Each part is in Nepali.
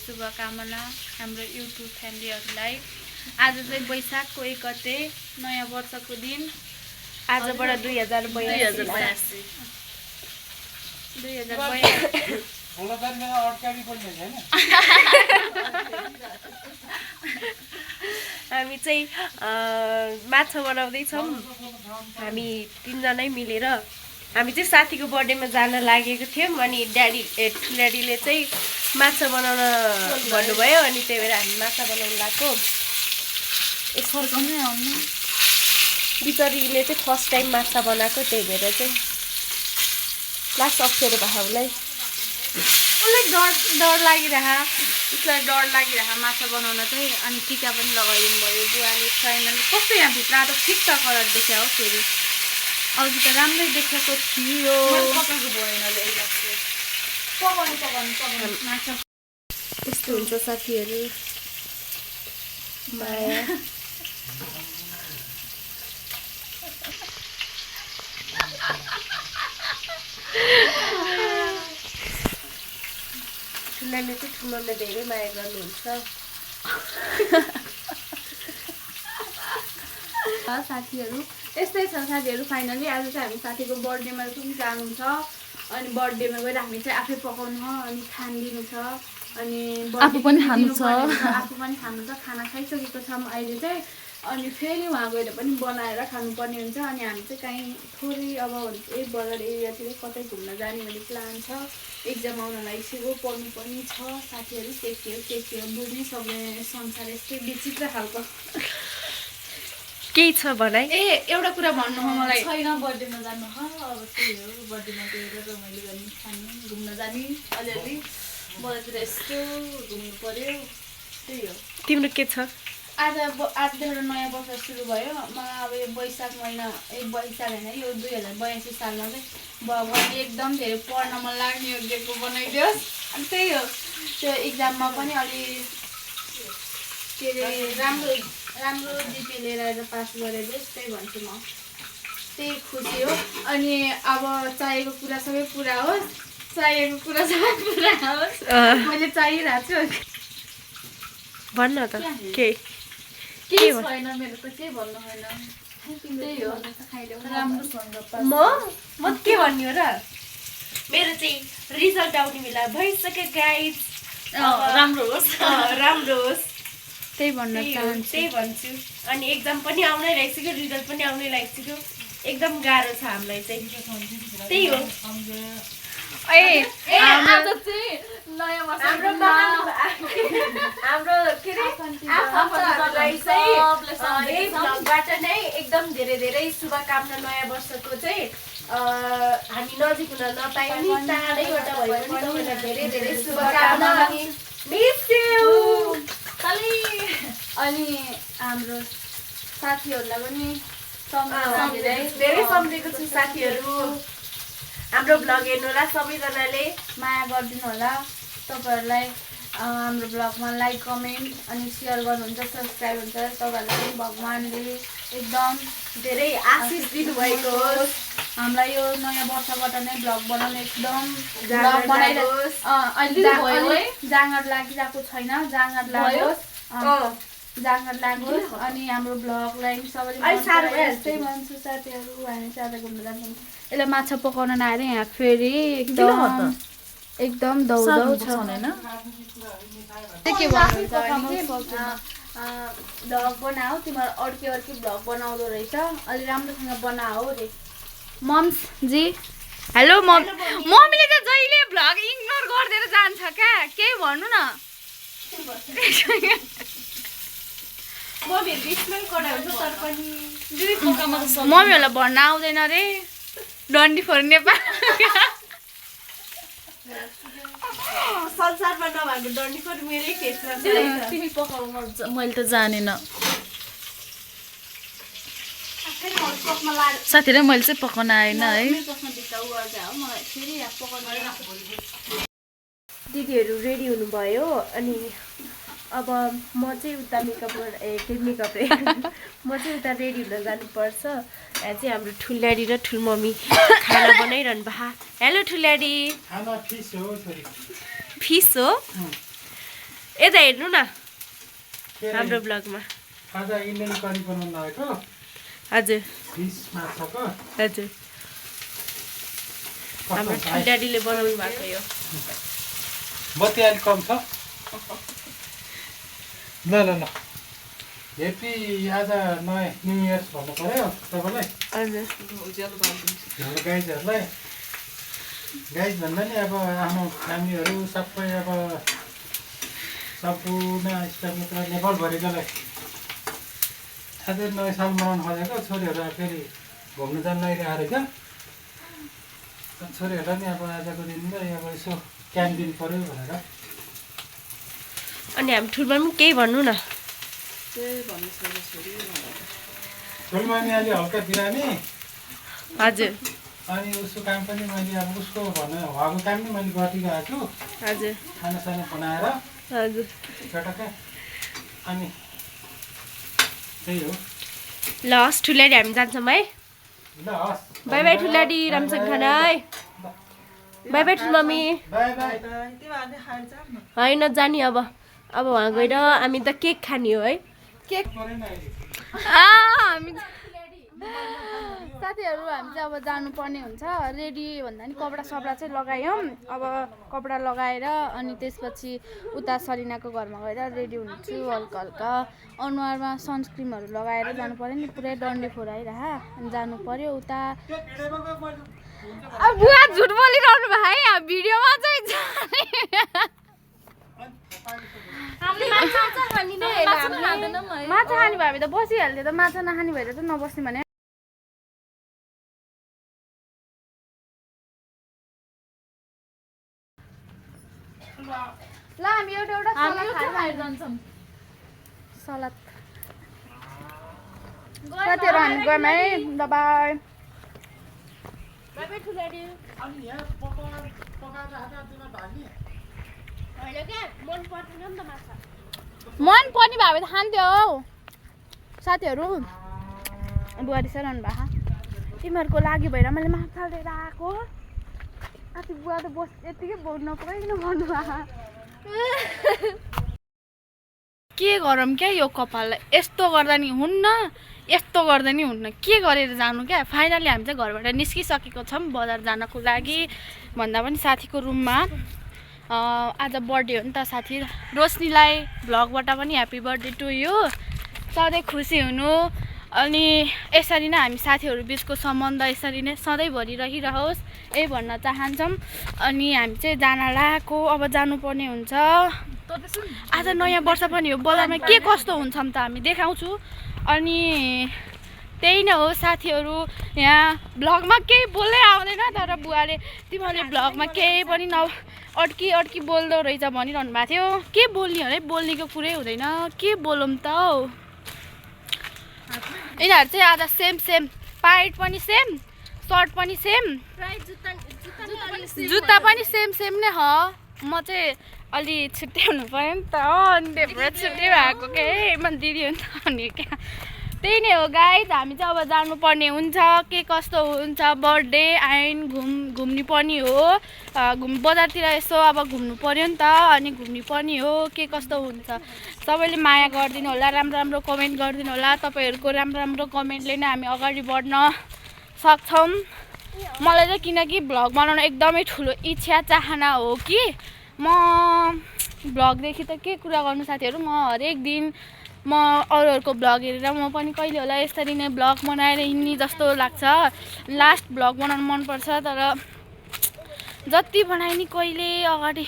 शुभकामना हाम्रो युट्युब फ्यामिलीहरूलाई। आज चाहिँ वैशाखको 1 गते नयाँ वर्षको दिन। आजबाट 2082 हामी चाहिँ माछा बनाउँदैछौँ। हामी 3 जनै मिलेर हामी चाहिँ साथीको बर्थडेमा जान लागेको थियौँ। अनि ठुल्याडीले चाहिँ माछा बनाउन भन्नुभयो। अनि त्यही भएर हामी माछा बनाउन लाग्यो। बिचरीले चाहिँ फर्स्ट टाइम माछा बनाएको, त्यही भएर चाहिँ लास्ट अप्ठ्यारो भयो उसलाई। उसलाई डर लागिरह माछा बनाउन चाहिँ। अनि टिका पनि लगाइदिनु भयो बुवाले। फाइनली कस्तो यहाँ भित्र त ठिक छ कलर देख्यो हो। फेरि अघि त राम्रै देखेको थियो। यस्तो हुन्छ साथीहरू, माया। ठुलाले चाहिँ ठुलोले धेरै माया गर्नुहुन्छ। साथीहरू यस्तै छ साथीहरू। फाइनली आज चाहिँ हामी साथीको बर्थडेमा पनि जानु छ। अनि बर्थडेमा गएर हामी चाहिँ आफै पकाउनु हो अनि खानिदिनु छ। अनि आफू पनि खानु छ। खाना खाइसकेको छौँ अहिले चाहिँ। अनि फेरि वहाँ गएर पनि बनाएर खानुपर्ने हुन्छ। अनि हामी चाहिँ कहीँ थोरै अब यही बजार एरियातिर कतै घुम्न जाने भन्ने प्लान छ। एक्जाम आउन लागिसक्यो, पढ्नु पनि छ साथीहरू। के हो बुझ्नै सक्दैन संसार, यस्तै विचित्र खालको केही छ भनाइ। एउटा कुरा भन्नु हो मलाई छैन। बर्थडेमा जानु हो, अब त्यही हो। बर्थडेमा गएर रमाइलो गर्ने, खाने, घुम्न जाने, अलिअलि बजारतिर यस्तो घुम्नु पर्यो, त्यही हो। तिम्रो के छ? आजबाट नयाँ वर्ष सुरु भयो। मलाई अब यो वैशाख महिना, वैशाख होइन, यो 2082 सालमा चाहिँ भगवान्ले एकदम धेरै पढ्न मन लाग्ने योग्यको बनाइदियोस्। अनि त्यही हो, त्यो इक्जाममा पनि अलि के अरे राम्रो जिपी लिएर आएर पास गरिदियोस्, त्यही भन्छु म। त्यही खुसी हो। अनि अब चाहिएको कुरा सबै पुरा होस्। मैले चाहिरहेको छु। भन्न त के छैन मेरो त, के भन्नु होइन। त्यही हो, म के भन्ने हो र। मेरो चाहिँ रिजल्ट आउने बेला भइसक्यो गाइज। राम्रो होस् त्यही भन्न चाहन्छु, त्यही भन्छु। अनि एक्जाम पनि आउनै लागिसक्यो, रिजल्ट पनि आउनै लागिसक्यो। एकदम गाह्रो छ हामीलाई चाहिँ, त्यही हो। आज चाहिँ नयाँ वर्ष हाम्रो के अरे आफन्तहरूलाई चाहिँ यही भ्लगबाट नै एकदम धेरै शुभकामना। नयाँ वर्षको चाहिँ हामी नजिक हुन नपाए पनि टाढैबाट भए पनि तपाईँलाई धेरै शुभकामना। अनि हाम्रो साथीहरूलाई पनि धेरै सम्झेको छु साथीहरू। हाम्रो भ्लग हेर्नु होला, सबैजनाले माया गरिदिनु होला। तपाईँहरूलाई हाम्रो भ्लगमा लाइक, कमेन्ट अनि सेयर गर्नुहुन्छ, सब्सक्राइब हुन्छ। तपाईँहरूलाई पनि भगवान्ले एकदम धेरै आशिष दिनुभएको होस्। हामीलाई यो नयाँ वर्षबाट नै भ्लग बनाउनु एकदम अहिले जाँगर लागिरहेको छैन, जाँगर लागोस्। अनि हाम्रो भ्लगलाई सबैले यस्तै भन्छु साथीहरू। हामी चाहिँ घुम्न जान्छौँ। यसलाई माछा पकाउन नआएर यहाँ फेरि एकदम दौडौ छ। के भन्नुहुन्छ भ्लग बनाऊ, तिमीहरू अर्कै भ्लग बनाउँदो रहेछ, अलि राम्रोसँग बनाऊ रे मम्स जी। हेलो मम्मीले चाहिँ जहिले भ्लग इग्नोर गरिदिएर जान्छ क्या, केही भन्नु न। मम्मीहरूलाई भन्न आउँदैन रे। डन्डी फोर नेपाल संसारमा नभएको डन्डी फोर मेरै खेतमा। तिमी पकाउनु मैले त जानेन साथीहरू। मैले चाहिँ पकाउन आएन है। दिदीहरू रेडी हुनुभयो। अनि अब म चाहिँ उता म चाहिँ उता रेडी हुन जानुपर्छ। यहाँ चाहिँ हाम्रो ठुल्याडी र ठुलमम्मी खाना बनाइरहनु भयो। हेलो ठुल्याडी। फिस हो यता हेर्नु न हाम्रो ब्लगमा आज इन्डियन करी बनाउनु लागेको हजुर फिस माछाको हजुर हाम्रो ड्याडीले बनाउनु भएको यो बत्ती अलिक कम छ ल ल ल हेप्पी आज नयाँ न्यु इयर्स भन्नु पर्यो तपाईँलाई हजुर हाम्रो गाइजहरूलाई गाइज भन्दा नि अब आफ्नो फ्यामिलीहरू सबै अब सम्पूर्ण इष्टमित्र नेपालभरिकोलाई आज नयाँ साल मनाउनु खोजेको छोरीहरू फेरि घुम्नु जानु लागिरहेको रहेछ छोरीहरूलाई नि अब आजको दिनमा अब यसो क्याम्प दिनु पऱ्यो भनेर अनि हामी ठुलमा पनि केही भन्नु न ठुलमा नि अलि हल्का बिरामी हजुर अनि उसको काम पनि मैले अब उसको उहाँको काम नि मैले गरिरहेको छु हजुर खानासाना बनाएर हजुर चटक्कै अनि त्यही हो ल हस् ठुल्याडी हामी जान्छौँ है ल हस् बाई बाई ठुल्याडी राम्रोसँग खाना है बाई बाई ठुल मम्मी बाई बाई होइन जाने अब वहाँ गएर हामी त केक खाने हो है केक परेन अहिले हामी साथीहरू हामी चाहिँ अब जानुपर्ने हुन्छ रेडी भन्दा नि कपडा सपडा चाहिँ लगायौँ अब कपडा लगाएर अनि त्यसपछि उता सलिनाको घरमा गएर रेडी हुन्छु हल्का हल्का अनुहारमा सनस्क्रिमहरू लगाएर जानु पऱ्यो नि पुरै डन्डी फोराइरह अनि जानु पऱ्यो उता अब बुवा झुट बोलिरहनु भयो है भिडियोमा चाहिँ माछा खाने भयो भने त बसिहाल्थ्यो त माछा नखाने भएर त नबस्ने भने ल हामी एउटा एउटा खाएर जान्छौँ सलाद साथीहरू हामी गयौँ है ल बाई अनि यहाँ पकाएर राख्दा भाग्ने मन पर्ने भयो भने त खान्थ्यो हौ साथीहरू बुहारी सराउनु भएको तिमीहरूको लागि भएर मैले माछा लिएर आएको आफै बुवा त बस यत्तिकै बोल्नु नपाइकन भन्नुभएको के गरौँ क्या यो कपाललाई यस्तो गर्दा नि हुन्न यस्तो गर्दा नि हुन्न के गरेर जानु क्या फाइनली हामी चाहिँ घरबाट निस्किसकेको छौँ बजार जानको लागि भन्दा पनि साथीको रुममा आज बर्थडे हो नि त साथी रोशनीलाई भ्लगबाट पनि ह्याप्पी बर्थडे टु यु सधैँ खुसी हुनु अनि यसरी नै हामी साथीहरू बिचको सम्बन्ध यसरी नै सधैँभरि रहिरहोस् यही भन्न चाहन्छौँ अनि हामी चाहिँ जान लागेको अब जानुपर्ने हुन्छ आज नयाँ वर्ष पनि हो बजारमा के कस्तो हुन्छ त हामी देखाउँछु अनि त्यही नै हो साथीहरू यहाँ भ्लगमा केही बोल्दै आउँदैन तर बुवाले तिमीहरूले भ्लगमा केही पनि अड्की बोल्दो रहेछ भनिरहनु भएको थियो के बोल्ने हो बोल्नेको कुरै हुँदैन के बोलौँ त हौ यिनीहरू चाहिँ आज सेम प्यान्ट पनि सेम सर्ट पनि सेम जुत्ता पनि सेम नै हो म चाहिँ अलि छुट्टै हुनु पऱ्यो नि त अनि त्यही छुट्टै भएको के मन दिदी हुन्छ अनि क्या त्यही नै हो गाइज हामी चाहिँ अब जानुपर्ने हुन्छ के कस्तो हुन्छ बर्थडे आइन घुम्ने पनि हो बजारतिर यसो अब घुम्नु पर्यो नि त अनि घुम्ने पनि हो के कस्तो हुन्छ सबैले माया गरिदिनु होला राम्रो कमेन्ट गरिदिनु होला तपाईँहरूको राम्रो कमेन्टले नै हामी अगाडि बढ्न सक्छौँ मलाई चाहिँ किनकि भ्लग बनाउन एकदमै ठुलो इच्छा चाहना हो कि म भ्लगदेखि त के कुरा गर्नु साथीहरू म हरेक दिन म अरूहरूको भ्लग हेरेर म पनि कहिले होला यसरी नै भ्लग बनाएर हिँड्ने जस्तो लाग्छ लास्ट भ्लग बनाउनु मनपर्छ तर जति बनाए नि कहिले अगाडि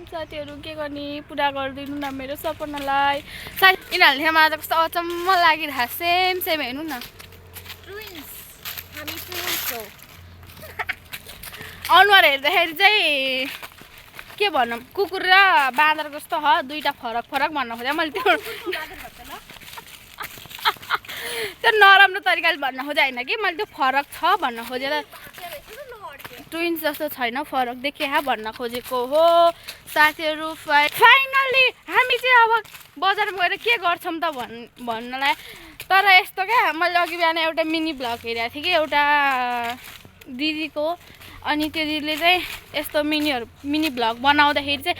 साथीहरू के गर्ने पुरा गरिदिनु न मेरो सपनालाई साथी यिनीहरूले मलाई त कस्तो अचम्म लागिरहेको सेम हेर्नु न अनुहार हेर्दाखेरि चाहिँ के भनौँ कुकुर र बाँदर जस्तो ह दुईटा फरक भन्न खोजेँ मैले त्यो नराम्रो तरिकाले भन्न खोजेँ होइन कि मैले त्यो फरक छ भन्न खोजेर ट्विन्स जस्तो छैन फरक देखेँ भन्न खोजेको हो साथीहरू फाइनल्ली हामी चाहिँ अब बजारमा गएर के गर्छौँ त भन्नलाई तर यस्तो क्या मैले अघि बिहान एउटा मिनी भ्लग हेरेको थिएँ कि एउटा दिदीको अनि त्यो दिदीले चाहिँ यस्तो मिनी भ्लग बनाउँदाखेरि चाहिँ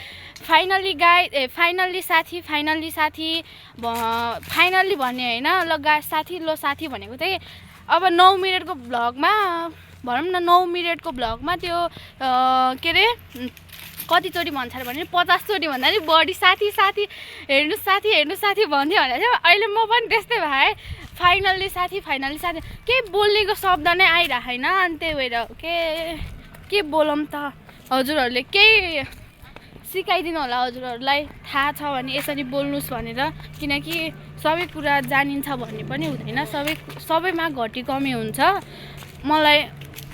फाइनल्ली साथी फाइनल्ली भने होइन ल साथी भनेको चाहिँ अब 9 मिनटको भ्लगमा भनौँ न 9 मिनटको भ्लगमा त्यो के अरे कतिचोटि भन्छ अरे भने 50 चोटि भन्दा नि बढी साथी हेर्नु साथी भन्थ्यो भने चाहिँ अहिले म पनि त्यस्तै भए फाइनल्ली साथी केही बोल्नेको शब्द नै आइरहेन अनि त्यही भएर के बोलौँ त हजुरहरूले केही सिकाइदिनु होला हजुरहरूलाई थाहा छ भने यसरी बोल्नुस् भनेर किनकि सबै कुरा जानिन्छ भन्ने पनि हुँदैन सबैमा घटी कमी हुन्छ मलाई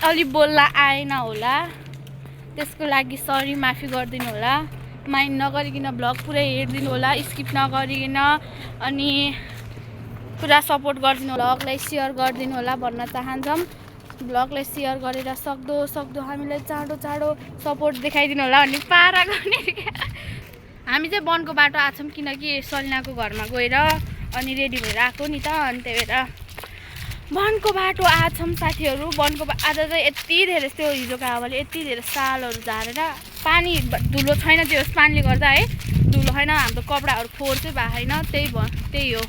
अलि बोल्न आएन होला त्यसको लागि सरी माफी गरिदिनु होला माइन्ड नगरिकन भ्लग पुरै हेरिदिनु होला स्किप नगरिकन अनि पुरा सपोर्ट गरिदिनु भ्लगलाई सेयर गरिदिनु होला भन्न चाहन्छौँ भ्लगलाई सेयर गरेर सक्दो हामीलाई चाँडो सपोर्ट देखाइदिनु होला भन्ने पारा गर्ने हामी चाहिँ वनको बाटो आछौँ किनकि सलिनाको घरमा गएर अनि रेडी भएर आएको नि त अनि त्यही भएर वनको बाटो आछौँ साथीहरू वनको आज चाहिँ यति धेरै त्यो हिजोको हावाले यति धेरै सालहरू झारेर पानी धुलो छैन त्यो पानीले गर्दा है धुलो छैन हाम्रो कपडाहरू फोहोर चाहिँ भएको छैन त्यही हो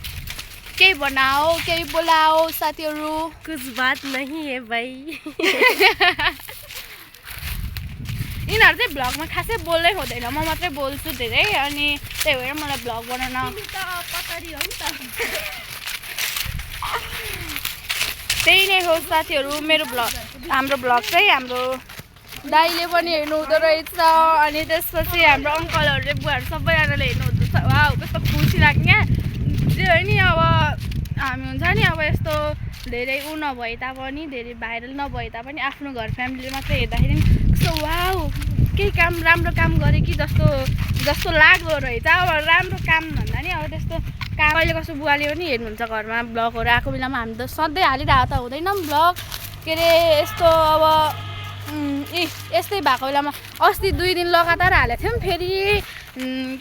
केही बनाओ केही बोलाओ साथीहरू कुछ बात नहीं है भाइ यिनीहरू चाहिँ भ्लगमा खासै बोल्दै हुँदैन म मात्रै बोल्छु धेरै अनि त्यही भएर मलाई भ्लग बनाउन त्यही नै हो साथीहरू मेरो हाम्रो भ्लग चाहिँ हाम्रो दाइले पनि हेर्नु हुँदो रहेछ अनि त्यसपछि हाम्रो अङ्कलहरूले बुवाहरू सबैजनाले हेर्नु हुँदैछ वाउ कस्तो खुसी लाग्ने त्यो नि अब हामी हुन्छ नि अब यस्तो धेरै नभए तापनि धेरै भाइरल नभए तापनि आफ्नो घर फ्यामिलीले मात्रै हेर्दाखेरि कस्तो वाउ केही काम राम्रो काम गरे कि जस्तो लाग्दो रहेछ अब राम्रो काम भन्दा नि अब त्यस्तो काम अहिले कस्तो बुवाले पनि हेर्नुहुन्छ घरमा भ्लगहरू आएको बेलामा हामी त सधैँ हालिरहेको त हुँदैन भ्लग के अरे यस्तो अब यस्तै भएको बेलामा अस्ति 2 दिन लगातार हालेको थियौँ फेरि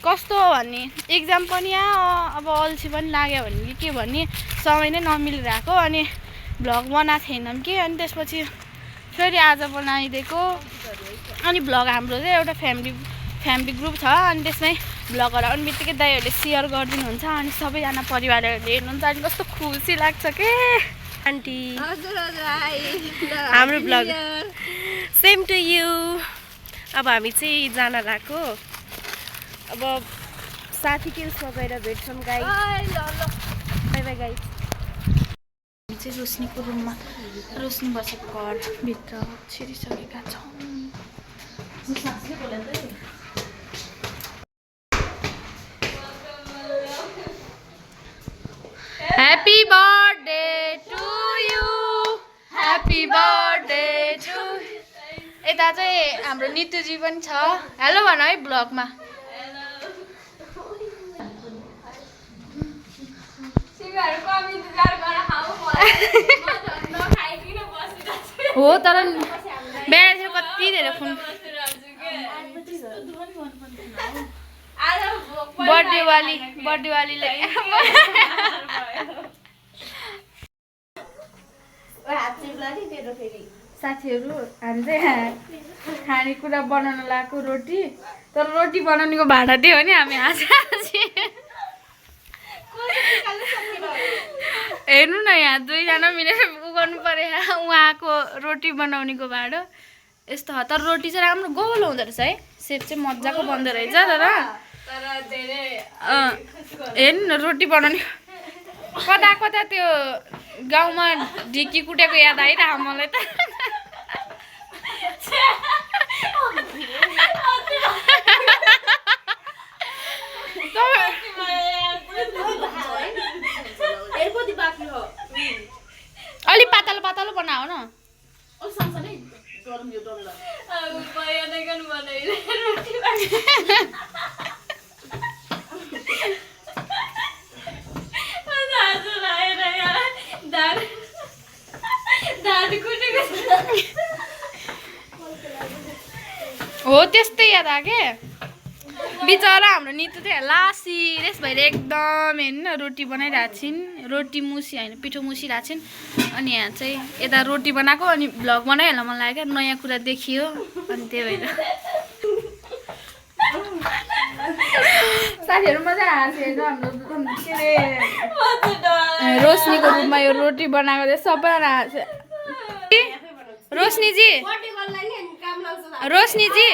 कस्तो भन्ने एक्जाम पनि अब अल्छी पनि लाग्यो भने के भन्ने समय नै नमिलिरहेको अनि भ्लग बनाएको थिएनौँ कि अनि त्यसपछि फेरि आज बनाइदिएको अनि भ्लग हाम्रो चाहिँ एउटा फ्यामिली ग्रुप छ अनि त्यसमै भ्लगहरू आउने बित्तिकै दाइहरूले सेयर गरिदिनुहुन्छ अनि सबैजना परिवारहरूले हेर्नुहुन्छ अनि कस्तो खुसी लाग्छ के आन्टी हाम्रो भ्लग सेम टु यु अब हामी चाहिँ जान लाग्यो अब साथी किल्समा गएर भेट्छौँ गाइस बाइ बाइ गाइस हामी चाहिँ रोशनीको रुममा रोशनी बसेको घरभित्र छिरिसकेका छौँ happy birthday to you happy birthday to यता चाहिँ हाम्रो नितुजी पनि छ हेलो भन है ब्लगमा हो तर बिहान कति धेरै फोन बर्थडे वालीले साथीहरू हामी चाहिँ खानेकुरा बनाउन लगाएको रोटी तर रोटी बनाउनेको भाडा दियो भने हामी हेर्नु न यहाँ 2 जना मिलेर गर्नु पर्यो उहाँको रोटी बनाउनेको भाडो यस्तो हो तर रोटी चाहिँ राम्रो गोलो हुँदो रहेछ है सेप चाहिँ मजाको बन्दो रहेछ तर हेर्नु न रोटी बनाउने कता त्यो गाउँमा ढिकी कुटेको याद आइरहेको मलाई त अलि पातलो बनाऊ न हो त्यस्तै याद आयो के बिचरा हाम्रो नितु चाहिँ सिरियस भएर एकदम हेर्नु न रोटी बनाइरहेको छिन् रोटी मुसी होइन पिठो मुसिरहेको छिन् अनि यहाँ चाहिँ यता रोटी बनाएको अनि भ्लग बनाइहाल्न मन लाग्यो नयाँ कुरा देखियो अनि त्यही भएर साथीहरू मजा हाँसेर हाम्रो के अरे रोशनीको रूपमा यो रोटी बनाएको थियो सबैजना हाँसे रोशनीजी रोशनीजी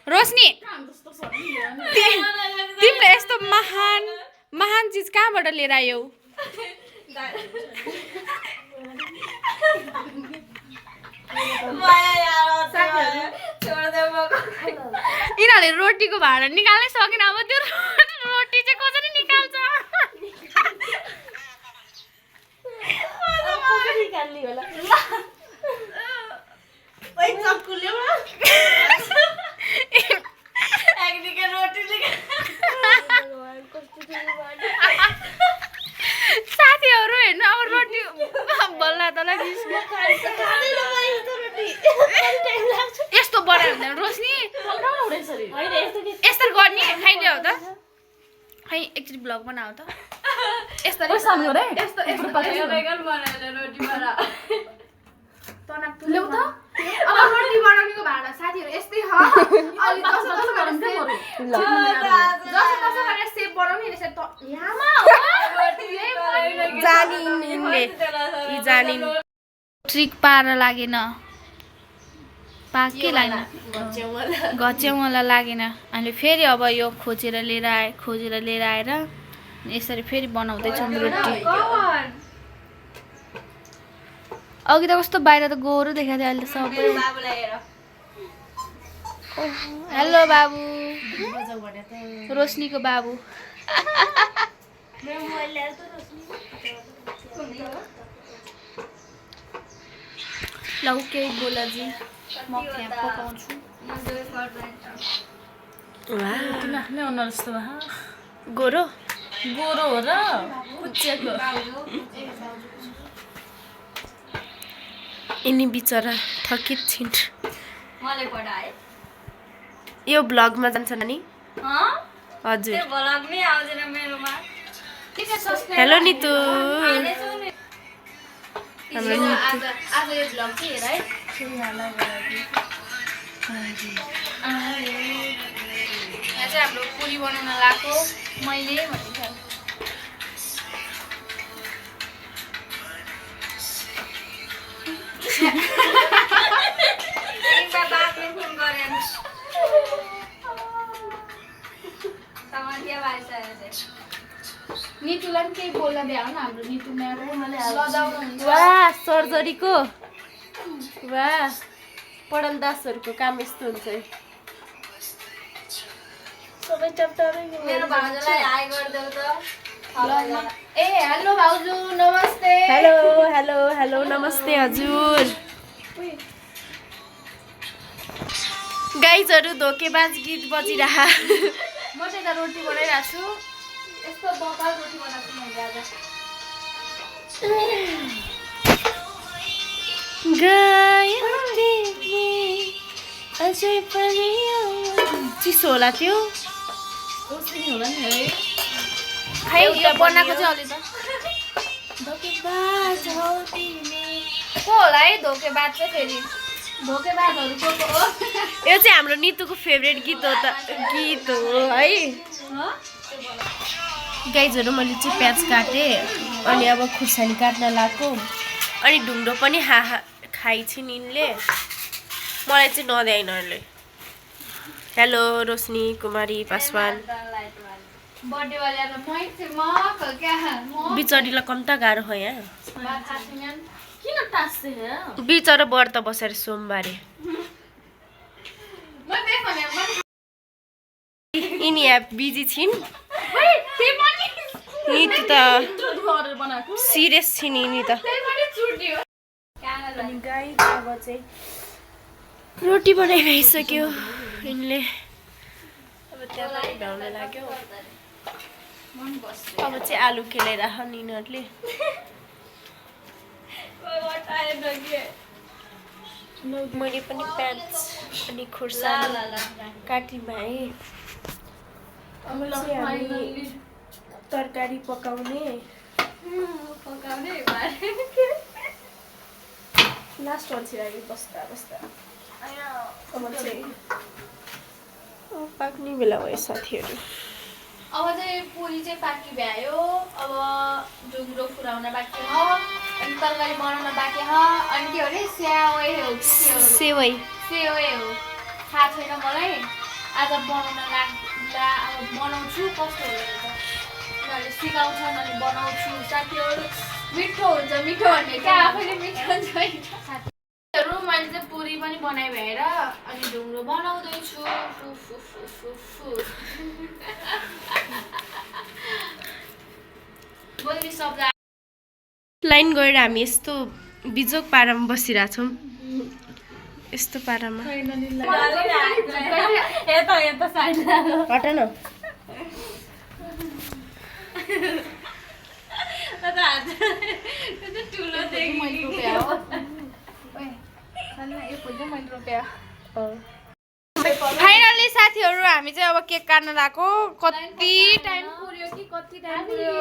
रोशनी तिमीले यस्तो महान महान चिज कहाँबाट लिएर आयौ यिनीहरूले रोटीको भाँडा निकाल्नै सकेन अब त्यो रोटी चाहिँ कसरी निकाल्छ साथीहरू हेर्नु अब रोटी बल्ला तल यस्तो बनायो भने रोशनी यस्तो गर्ने खाइदियो त खै एकचोटि ब्लग बनाऊ त यस्तो ल्याउ त अब रोटी बनाउनेको भाँडा साथीहरू यस्तै हो अलि जसो गरेर सेप बनाउने रहेछ त यामा जानिन ट्रिक पार लागेन पाकै लागेन घच्याउला लागेन अहिले फेरि अब यो खोजेर लिएर आएर यसरी फेरि बनाउँदैछौँ रोटी अघि त कस्तो बाहिर त गोरु देखाएको थियो अहिले त सबै हेलो बाबु रोशनीको बाबु ल केही बोलाजी म यहाँ पकाउँछु गोरो गोरो हो र पुच्चेको यिनी बिचरा थकित छिन् मलाई पढाए यो ब्लगमा जान्छ नानी हजुर त्यो ब्लग नै आउँदैन मेरोमा हेलो नितु आज यो भ्लग चाहिँ हेर है यहाँ चाहिँ हाम्रो पुरी बनाउन लगाएको मैले भनिन्छ नितुलाई पनि केही बोल्न भ्याउ न हाम्रो नितु म्याम वाह सर्जरीको वाह पढल दासहरूको काम यस्तो हुन्छ है सबै चप्टारै मेरो भाउजूलाई हाई गर्देऊ त ए हेलो भाउजू नमस्ते हेलो हेलो हेलो नमस्ते हजुर गाइजहरू धोकेबाज गीत बजिरहा म चाहिँ त रोटी बनाइरहेको छु यस्तो बकाल रोटी बनाएको छु मैले आज अझै पनि चिसो होला त्यो होला नि है खै यो बनाएको चाहिँ अलि त धोकेबाज हौ तिमी को होला है धोकेबाज चाहिँ फेरि धोकेबाजहरू को हो यो चाहिँ हाम्रो नितुको फेभरेट गीत हो है गाइजहरू मैले चाहिँ प्याज काटेँ अनि अब खुर्सानी काट्न लाग्यो अनि ढुङ्ग्रो पनि खाइछिन् यिनले मलाई चाहिँ नदिए यिनीहरूले हेलो रोशनी कुमारी पासवान बर्थडे वाला त मै चाहिँ म क्या म बिचरीलाई कम्ता गाह्रो हो यहाँ किन टास्छ बिचरा व्रत बसेर सोमबारे यिनी यहाँ बिजी छिन् नितु त सिरियस छिन् यिनी त अनि गाई अब चाहिँ रोटी बनाइसक्यो यिनले अब त्यहाँ पनि भ्याउन लाग्यो अब चाहिँ आलु खेलाइराखन् यिनीहरूले मैले पनि प्याज अनि खुर्सानी काटी भाइ अब चाहिँ हामी तरकारी पकाउने लास्ट अल्छी लाग्यो बस्दा अब चाहिँ पाक्ने बेला भयो साथीहरू। अब चाहिँ पुरी चाहिँ पाकी भ्यायो। अब ढुङ्ग्रो फुराउन बाँकी छ, अनि तरकारी बनाउन बाँकी छ, अनि के हो अरे स्याउै हो कि के हो, सेवै सेवै हो, थाहा छैन मलाई। आज बनाउन लाग्ला, अब बनाउँछु कस्तो हुन्छ उनीहरूले सिकाउँछन् अनि बनाउँछु साथीहरू। मिठो हुन्छ मिठो भन्ने क्या आफैले मिठो हुन्छ साथीहरू। मैले चाहिँ पुरी पनि बनाइ भएर अनि ढुङ्ग्रो बनाउँदैछु। बोल्ने शब्द लाइन गएर हामी यस्तो बिजोक पारामा बसिरहेछौँ। यस्तो पारामा यता साइड हट न। फाइनली साथीहरू हामी चाहिँ अब केक काट्न लाग्यो। कति टाइम पुग्यो कि कति टाइम पुग्यो,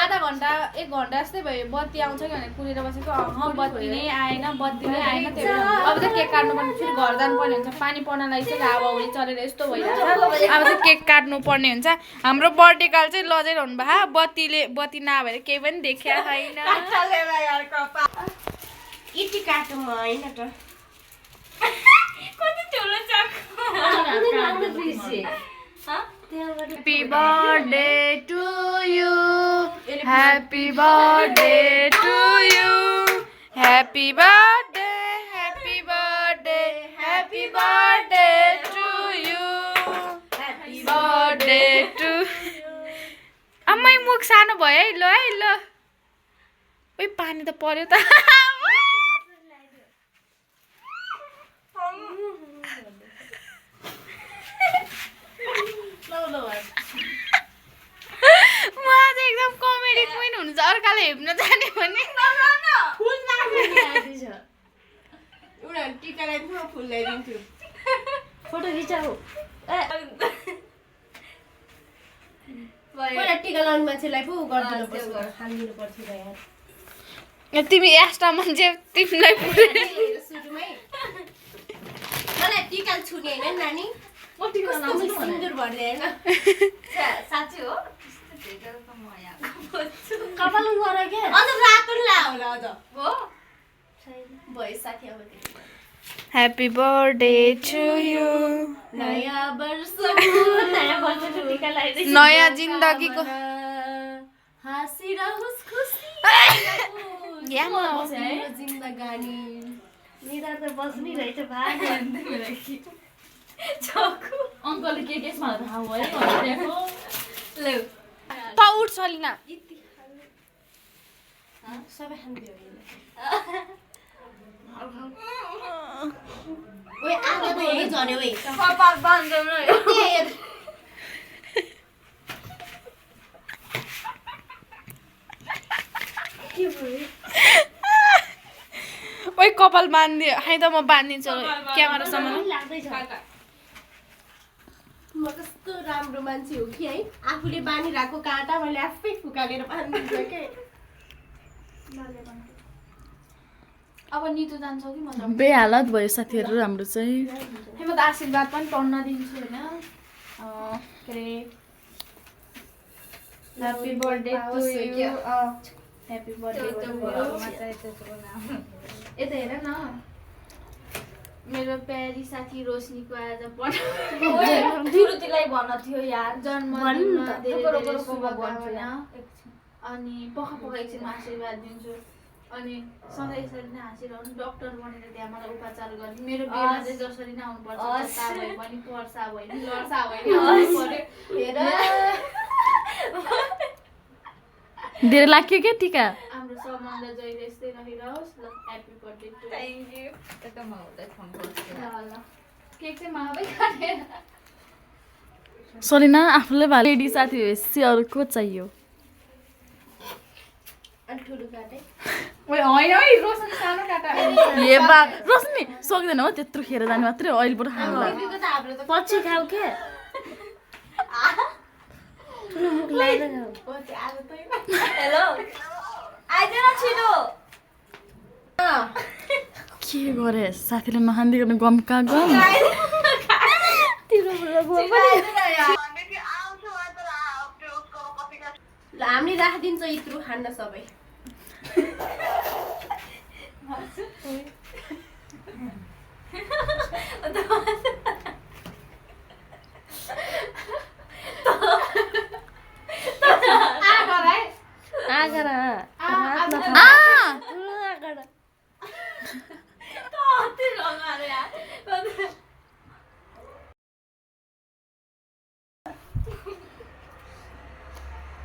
आधा घन्टा 1 घन्टा जस्तै भयो। बत्ती आउँछ कि भनेर कुरेर बसेको, बत्ती नै आएन, बत्ती नै आएन। त्यो अब चाहिँ केक काट्नु पर्ने, फेरि घर जानु पर्ने हुन्छ। पानी पर्न लागिसक्यो, हावाहुरी चलेर यस्तो भइरहेछ। अब चाहिँ केक काट्नु पर्ने हुन्छ। हाम्रो बर्थडे कार्ड चाहिँ लजाइरहनु भयो। बत्ती नभएर केही पनि देखिया छैन। यति काटोमा होइन त। कति ठुलो चक्कु। Happy birthday to you. Happy birthday to you. Happy birthday, happy birthday, happy birthday to you. Happy birthday to. अम्मै मुख सानो भयो है। ल है ल। ओइ पानी त पर्यो त। मलाई चाहिँ एकदम कमेडी क्विन हुनु छ। अर्काले हेप्न जाने भने टिका लगाइदिन्छु, म फुल लगाइदिन्छु। फोटो खिचाऊ। पहिला टिका लगाउने मान्छेलाई पो गरिदिनु पर्छ, हालिदिनु पर्थ्यो यार। तिमी एक्स्ट्रा मान्छे तिमीलाई सुरुमै मलाई टिका छुने होइन नानी। सिन्दुर भर्ने होइन। साँच्ची हो कपाल गर क्या, अझ रातो नि ला होला अझ हो भयो साथी। अब ह्याप्पी बर्थडे टु यु। नयाँ वर्ष टिका लगाइदिन्छ, नयाँ जिन्दगीको हाँसिरहोस् खुसी जिन्दगानी। निदा त बस्नै रहेछ भाग। अङ्कलले के थाहा भयो ल उठ सलिना। सबै खान्थ्यो ओइ आगो त यही झऱ्यो ओइ कपाल बाँध्दैन ओइ कपाल बाँधिदियो। हाइ त म बाँधिदिन्छु क्यामेरासम्म। म कस्तो राम्रो मान्छे हो कि है, आफूले बाँधिरहेको काँटा मैले आफै फुकालेर बाँधिदिन्छ के। अब नितो जान्छ कि म बेहालत भयो साथीहरू हाम्रो चाहिँ। म त आशीर्वाद पनि पढ्न दिन्छु होइन। के अरे happy birthday to you. Happy birthday to you. यता हेर न, मेरो प्यारी साथी रोशनीको आज तिरुतिलाई भन्न थियो यार, जन्मदिनमा धेरै धेरै शुभकामना। अनि पख एकछिन आशीर्वाद दिन्छु। अनि सधैँ यसरी नै हाँसिरहनु, डक्टर बनेर त्यहाँ मलाई उपचार गर्ने। मेरो बिहेमा चाहिँ जसरी नै आउनुपर्छ, जस्ता भए पनि पर्सा भयो नि लड्सा भयो नि आउनु पर्यो। हेर धेरै लाग्यो क्या टिका। हाम्रो सम्बन्ध जहिले यस्तै रहिरहोस्। ल happy birthday to thank you. यता म उतै फोन गर्छु। ल केक चाहिँ माबै काटेर। सलिना आफूले भए लेडी साथी भएपछि अरू को चाहियो? अनि ठुलो काटे ओइ होइन है रोशनी सानो काटा। ए बा रोशनी सक्दैन हो त्यत्रो खेर जाने मात्रै अहिले बरु खानु बिबीको त हाम्रो त पछि खाऊ के ठुलो मुख लगाएर खाऊ। पछि आज त हेलो आइदेन छिटो। के गरे साथीले नखान्दिकन गम कहाँ गम तिम्रो ल हामी राखिदिन्छ इत्रु खान्न सबै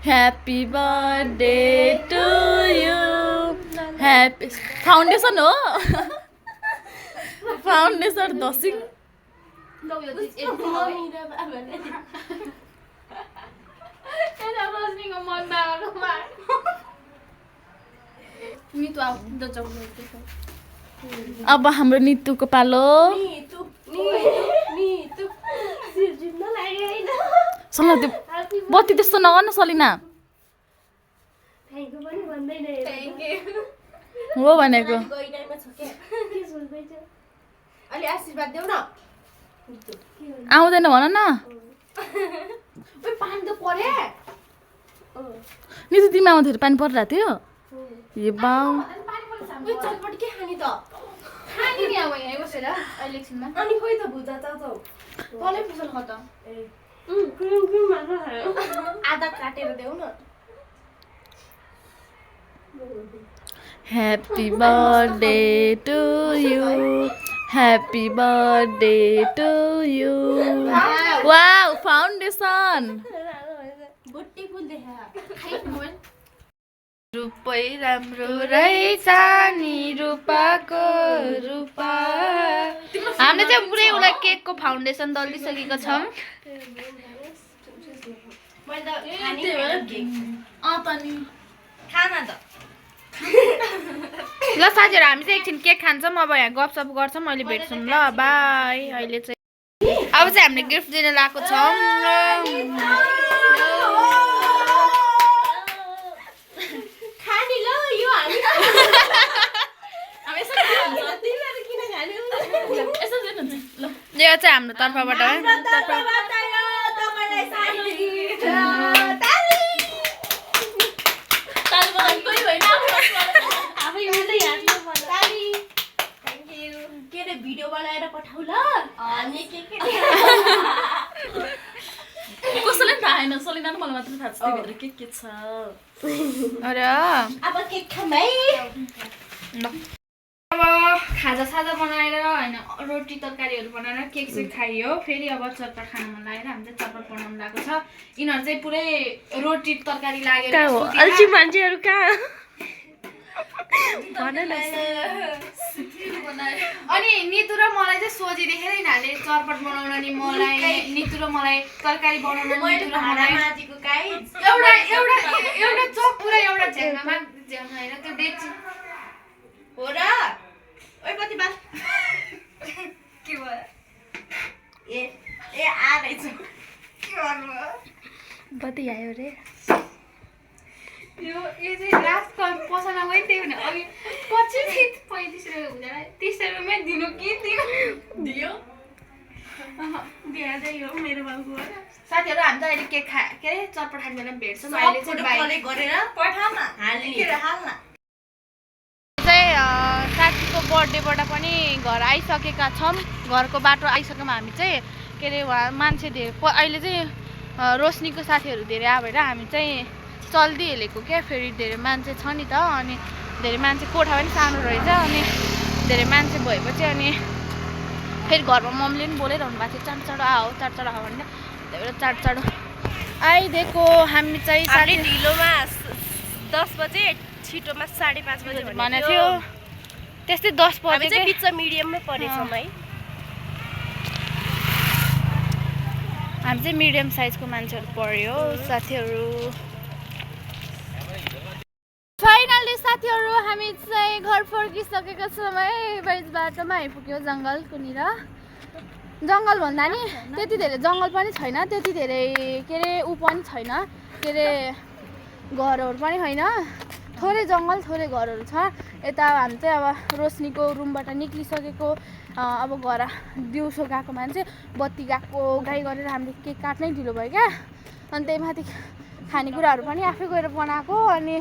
Happy birthday to you. Happy foundation हो फाउन्डेसन दसिङ अब हाम्रो नितुको पालो सलिना त्यो बत्ती त्यस्तो नगर्नु सलिना हो भनेको अलि आशीर्वाद देऊ न आउँदैन भन न पानी त पर्यो नितु तिमी आउँदाखेरि पानी परिरहेको थियो ए बाउ चटपट के खाने त खानी नि अब यहाँ बसेर अहिले एकछिनमा अनि खोइ त भुजा चाउचाउ तलै पुसल खतम आधा काटेर देऊ न Happy birthday to you. Happy birthday to you. Wow, foundation. बुट्टी फुल देखा रूपै राम्रो रहेछ नि रूपाको रूपा हामीले चाहिँ पुरै उसलाई केकको फाउन्डेसन दलिसकेको छौँ खाना त ल साथीहरू हामी चाहिँ एकछिन केक खान्छौँ अब यहाँ गफसफ गर्छौँ अहिले भेट्छौँ ल बाई अहिले चाहिँ अब चाहिँ हामीले गिफ्ट दिन लगाएको छौँ खानी ल यो हामी यो चाहिँ हाम्रो तर्फबाट है भिडियो बनाएर पठाउ ल कसैले थाहा छैन सलिना र मलाई मात्र थाहा छ त्यही भित्र के छ अरे अब केक खाऊँ है अब खाजा साजा बनाएर होइन रोटी तरकारीहरू बनाएर केक चाहिँ खाइयो फेरि अब चटपट खान मन लागेर हामी चाहिँ चटपट बनाउनु लागेको छ यिनीहरू चाहिँ पुरै रोटी तरकारी लागेर अल्छी मान्छेहरू कहाँ अनि नितु र मलाई चाहिँ सोझी देखेर यिनीहरूले चटपट बनाउन नि मलाई नितु र मलाई तरकारी बनाउन नितु र मलाई एउटा चोक पुरा एउटा झ्याङमा झ्याङ होइन त्यो डेक्ची हो र ओइ कति बात के भयो ए आ रहेछ के गर्नु बत्ती आयो रे यो चाहिँ लास्ट पसलमा गयो त्यही भने अघि 25-35 रुपियाँ हुँदैन 30 रुपियाँमै दिनु कि दियो दिँदै हो मेरो बाबुको साथीहरू हामी त अहिले केक के अरे चटपट खाने बेला भेट्छौँ अहिले चाहिँ बाहिर गरेर पठाउन हाल्न चाहिँ साथीको बर्थडेबाट पनि घर आइसकेका छौँ घरको बाटो आइसक्यौँ हामी चाहिँ के अरे मान्छे धेरै अहिले चाहिँ रोशनीको साथीहरू धेरै आयो भएर हामी चाहिँ चल्दी हेलेको क्या फेरि धेरै मान्छे छ नि त अनि धेरै मान्छे कोठा पनि सानो रहेछ अनि धेरै मान्छे भएपछि अनि फेरि घरमा मम्मीले पनि बोलाइरहनु भएको थियो चाँडो आओ भनेर त्यही भएर चाँडो आइदिएको हामी चाहिँ साढे ढिलोमा 10 बजे छिटोमा 5:30 बजे भनेको थियो त्यस्तै 10 बजे चाहिँ बिच मिडियममै परेछौँ है हामी चाहिँ मिडियम साइजको मान्छेहरू पर्यो साथीहरू फाइनली साथीहरू हामी चाहिँ घर फर्किसकेका छौँ है बाइस बाटोमा आइपुग्यो जङ्गलकोनिर जङ्गल भन्दा नि त्यति धेरै जङ्गल पनि छैन त्यति धेरै के अरे ऊ पनि छैन के अरे घरहरू पनि होइन थोरै जङ्गल थोरै घरहरू छ। यता हामी चाहिँ अब रोशनीको रुमबाट निक्लिसकेको अब घर दिउँसो गएको मान्छे बत्ती गएको गाई गरेर हामीले केक काट्नै ढिलो भयो क्या। अनि त्यही माथि खानेकुराहरू पनि आफै गएर बनाएको अनि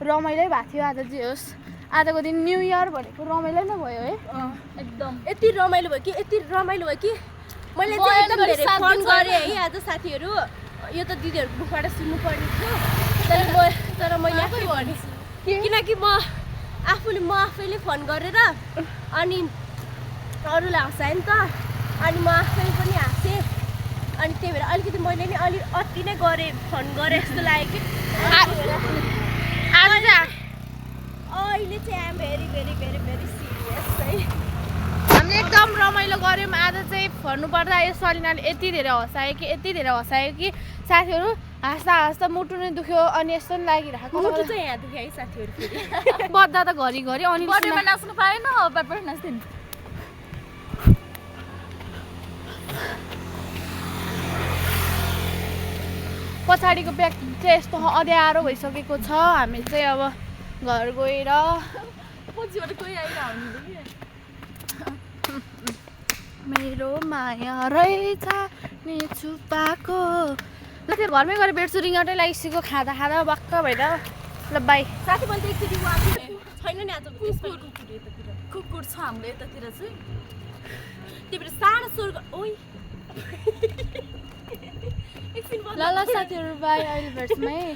रमाइलै भएको थियो आज जे होस्। आजको दिन न्यू इयर भनेको रमाइलो नै भयो है एकदम। यति रमाइलो भयो कि मैले चाहिँ एकदम धेरै फन गरेँ है आज साथीहरू। यो त दिदीहरूको मुखबाट सुन्नु पर्ने थियो तर मैले आफै भने किनकि म आफैले फन गरेर अनि अरूलाई हँसाएँ नि त अनि म आफै पनि हाँसेँ अनि त्यही भएर अलिकति मैले नि अति नै गरेँ फन गरेँ जस्तो लाग्यो कि अहिले चाहिँ I'm very very very very serious है। हामीले एकदम रमाइलो गऱ्यौँ आज चाहिँ भन्नुपर्दा यो सलिनाले यति धेरै हँसायो कि साथीहरू हाँस्दा मुटु नै दुख्यो अनि यस्तो पनि लागिरहेको मुटु चाहिँ यहाँ दुख्यो है साथीहरू फेरि बद्दा त घरिघरि अनि बर्थडेमा नाच्नु पाएन पेपर नाच्थेँ नि। पछाडिको ब्याग चाहिँ यस्तो अँध्यारो भइसकेको छ। हामी चाहिँ अब घर गएर पछिबाट कोही आइरहनु कि मेरो माया रहेछ नि छुपाएको ल त्यो घरमै गएर बेड्छु रिङ्गटै लागिसक्यो खाँदा बक्क भएर ल बाई। साथी पनि त एकचोटि उहाँ छैन नि आज कुकुर छ हाम्रो यतातिर चाहिँ त्यही भएर सानो स्वर ओइ एकछिन ल साथीहरू बाई अहिले भेट्छौँ है।